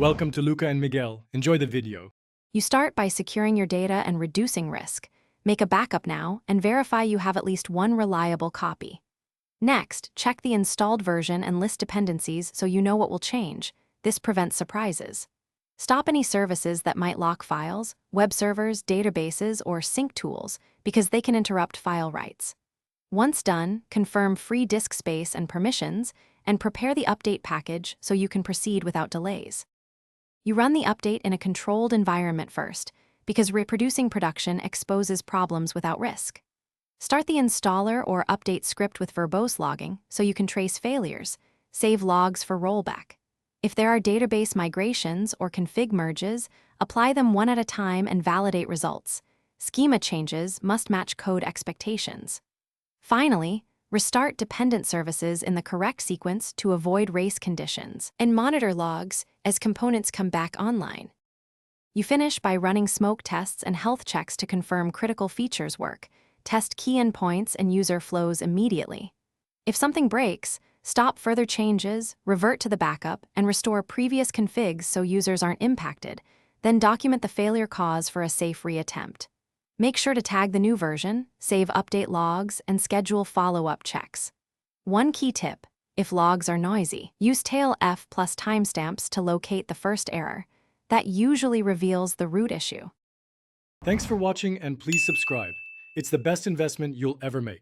Welcome to Luca and Miguel. Enjoy the video. You start by securing your data and reducing risk. Make a backup now and verify you have at least one reliable copy. Next, check the installed version and list dependencies so you know what will change. This prevents surprises. Stop any services that might lock files, web servers, databases, or sync tools, because they can interrupt file writes. Once done, confirm free disk space and permissions, and prepare the update package so you can proceed without delays. You run the update in a controlled environment first, because reproducing production exposes problems without risk. Start the installer or update script with verbose logging so you can trace failures, save logs for rollback. If there are database migrations or config merges, apply them one at a time and validate results. Schema changes must match code expectations. Finally, restart dependent services in the correct sequence to avoid race conditions, and monitor logs as components come back online. You finish by running smoke tests and health checks to confirm critical features work. Test key endpoints and user flows immediately. If something breaks, stop further changes, revert to the backup, and restore previous configs so users aren't impacted. Then document the failure cause for a safe reattempt. Make sure to tag the new version, save update logs, and schedule follow-up checks. One key tip: if logs are noisy, use tail F plus timestamps to locate the first error. That usually reveals the root issue. Thanks for watching and please subscribe. It's the best investment you'll ever make.